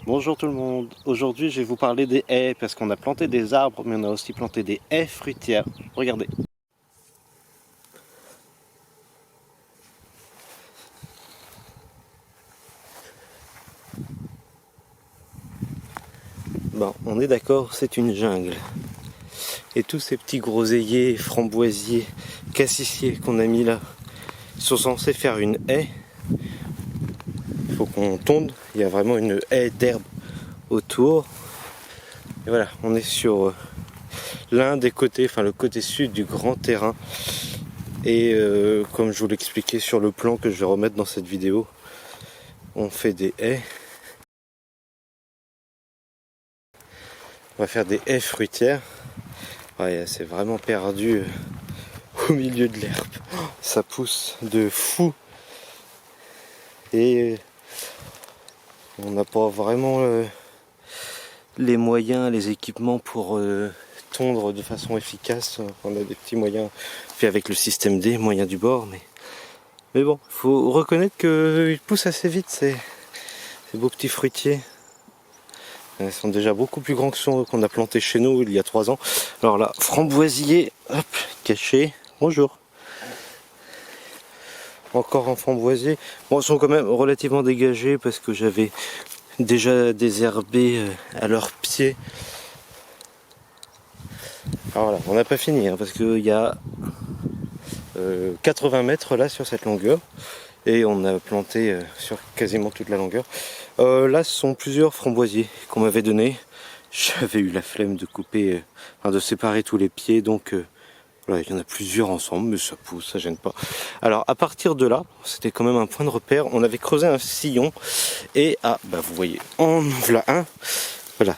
Bonjour tout le monde, aujourd'hui je vais vous parler des haies parce qu'on a planté des arbres mais on a aussi planté des haies fruitières. Regardez. Bon, on est d'accord, c'est une jungle. Et tous ces petits groseilliers, framboisiers, cassissiers qu'on a mis là sont censés faire une haie. Il faut qu'on tonde, il y a vraiment une haie d'herbe autour. Et voilà, on est sur l'un des côtés, enfin le côté sud du grand terrain. Et comme je vous l'expliquais sur le plan que je vais remettre dans cette vidéo, on fait des haies. On va faire des haies fruitières. Ouais, c'est vraiment perdu au milieu de l'herbe. Ça pousse de fou. Et on n'a pas vraiment les moyens, les équipements pour tondre de façon efficace. On a des petits moyens fait avec le système D, moyen du bord, mais bon, il faut reconnaître qu'ils poussent assez vite ces beaux petits fruitiers. Ils sont déjà beaucoup plus grands que ceux qu'on a plantés chez nous il y a 3 ans. Alors là, framboisier, hop, caché, bonjour. Encore un framboisier. Bon, ils sont quand même relativement dégagés parce que j'avais déjà désherbé à leurs pieds. Alors voilà, on n'a pas fini hein, parce qu'il y a 80 mètres là sur cette longueur et on a planté sur quasiment toute la longueur. Là ce sont plusieurs framboisiers qu'on m'avait donné. J'avais eu la flemme de couper, de séparer tous les pieds, donc voilà, il y en a plusieurs ensemble, mais ça pousse, ça gêne pas. Alors à partir de là, c'était quand même un point de repère. On avait creusé un sillon et vous voyez, en voilà un, voilà,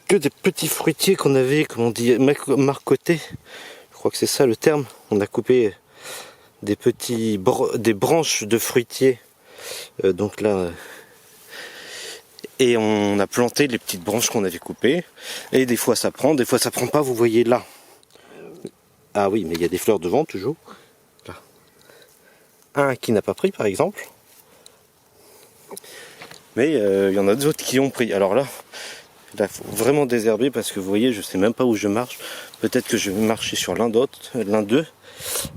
que des petits fruitiers qu'on avait, comment on dit, marcotés. Je crois que c'est ça le terme. On a coupé des branches de fruitiers, donc là, et on a planté les petites branches qu'on avait coupées. Et des fois ça prend, des fois ça prend pas. Vous voyez là. Ah oui, mais il y a des fleurs devant toujours. Là. Un qui n'a pas pris par exemple. Mais il y en a d'autres qui ont pris. Alors là, il faut vraiment désherber parce que vous voyez, je sais même pas où je marche. Peut-être que je vais marcher sur l'un d'eux.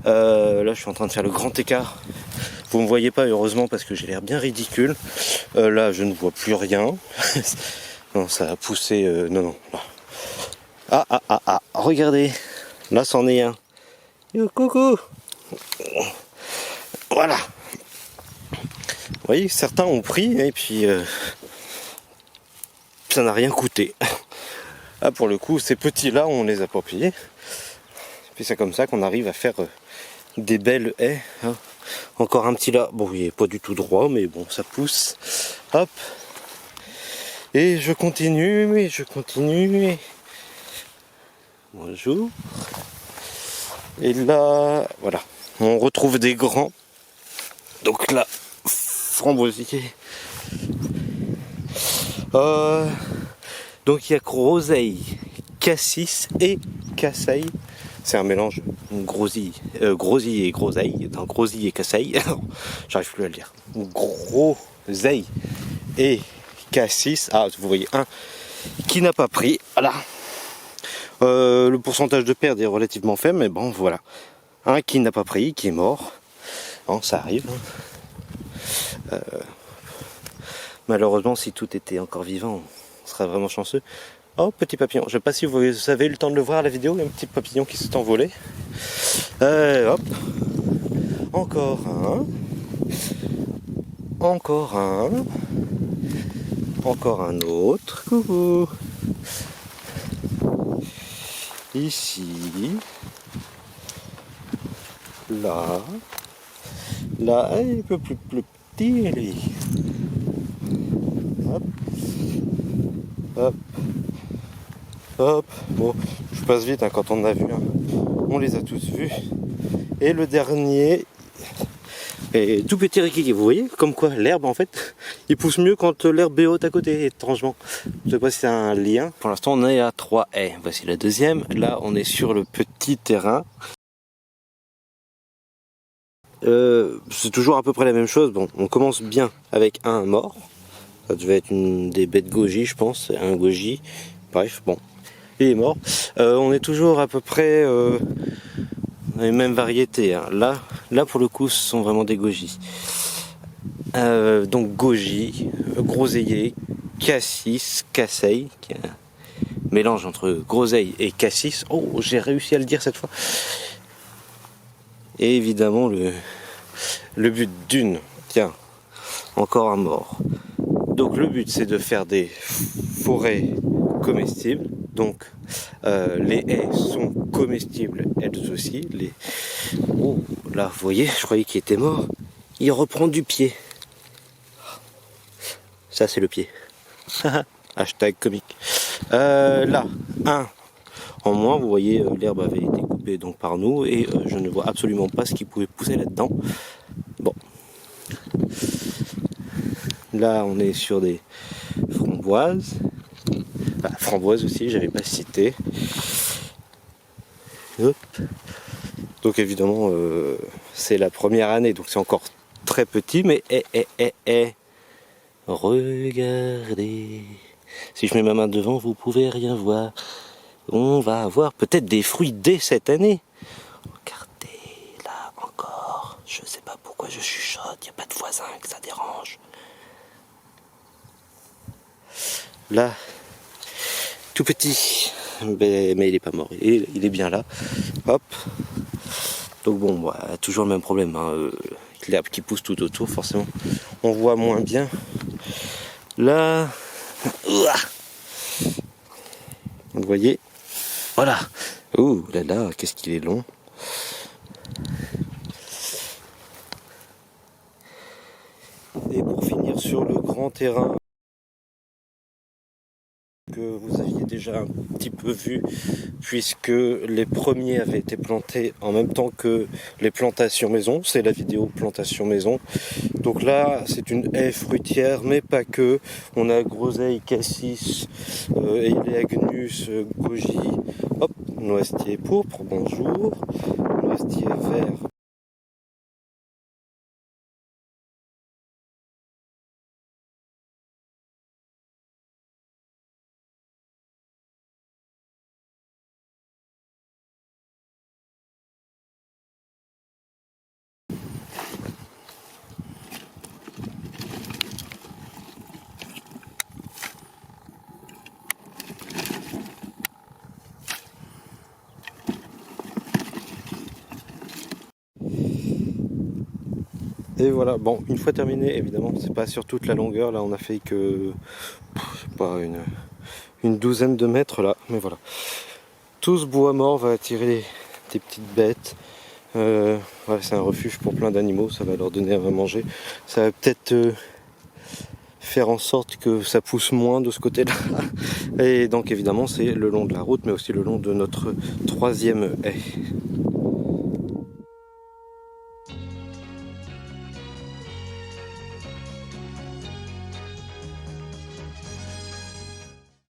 Là, je suis en train de faire le grand écart. Vous me voyez pas heureusement parce que j'ai l'air bien ridicule. Là, je ne vois plus rien. Non, ça a poussé. Non. Ah, regardez. Là, c'en est un. Yo, coucou. Voilà. Vous voyez, certains ont pris et puis ça n'a rien coûté. Ah, pour le coup, ces petits-là, on les a pas payés. Puis c'est comme ça qu'on arrive à faire des belles haies. Hein. Encore un petit là. Bon, il n'est pas du tout droit, mais bon, ça pousse. Hop. Et je continue. Bonjour. Et là, voilà. On retrouve des grands. Donc là, framboisier. Donc il y a groseille, cassis et cassaille. C'est un mélange grosille et groseille. Dans grosille et cassaille. J'arrive plus à le dire. Groseille et cassis. Ah, vous voyez un qui n'a pas pris. Voilà. Le pourcentage de perte est relativement faible, mais bon, voilà. Un qui n'a pas pris, qui est mort. Bon, ça arrive. Malheureusement, si tout était encore vivant, on serait vraiment chanceux. Oh, petit papillon. Je ne sais pas si vous avez eu le temps de le voir à la vidéo. Il y a un petit papillon qui s'est envolé. Hop. Encore un. Encore un. Encore un autre. Coucou. Ici. Là. Là, un peu plus petit, lui. Hop. Hop. Hop. Bon, je passe vite hein, quand on en a vu. Hein. On les a tous vus. Et le dernier est tout petit rikiki. Vous voyez comme quoi l'herbe en fait il pousse mieux quand l'herbe est haute à côté, étrangement. Je sais pas si c'est un lien. Pour l'instant on est à 3 haies. Voici la deuxième. Là on est sur le petit terrain. C'est toujours à peu près la même chose. Bon, on commence bien avec un mort. Ça devait être une des bêtes goji, je pense, un goji. Bref, bon, il est mort. On est toujours à peu près dans les mêmes variétés. Hein. Là, pour le coup, ce sont vraiment des goji. Donc goji, groseillier, cassis, casseille, qui est un mélange entre groseille et cassis. Oh, j'ai réussi à le dire cette fois. Et évidemment le but d'une, tiens, encore un mort. Donc le but c'est de faire des forêts comestibles. Donc les haies sont comestibles elles aussi. Oh là vous voyez, je croyais qu'il était mort. Il reprend du pied. Ça c'est le pied. Hashtag comique. Là, un en moins, vous voyez l'herbe avait été coupée donc par nous et je ne vois absolument pas ce qui pouvait pousser là-dedans. Bon. Là on est sur des framboises. Bah, framboises aussi, j'avais pas cité. Hop. Donc évidemment c'est la première année, donc c'est encore très petit, mais regardez. Si je mets ma main devant, vous pouvez rien voir. On va avoir peut-être des fruits dès cette année. Regardez, là encore. Je sais pas pourquoi je chuchote, il n'y a pas de voisin que ça dérange. Là, tout petit, mais il est pas mort, il est bien là. Hop. Donc bon, bah, toujours le même problème. Hein. L'herbe qui pousse tout autour, forcément, on voit moins bien. Là, vous voyez. Voilà. Ouh là là, qu'est-ce qu'il est long. Et pour finir sur le grand terrain que vous aviez déjà un petit peu vu, puisque les premiers avaient été plantés en même temps que les plantations maison. C'est la vidéo plantation maison. Donc là, c'est une haie fruitière, mais pas que. On a groseille, cassis, Eleagnus, goji. Hop, noisetier pourpre, bonjour. Noisetier vert. Et voilà, bon, une fois terminé, évidemment, c'est pas sur toute la longueur, là on a fait que, je sais pas, une douzaine de mètres là, mais voilà. Tout ce bois mort va attirer des petites bêtes. Ouais, c'est un refuge pour plein d'animaux, ça va leur donner à manger. Ça va peut-être faire en sorte que ça pousse moins de ce côté-là. Et donc évidemment c'est le long de la route, mais aussi le long de notre troisième haie.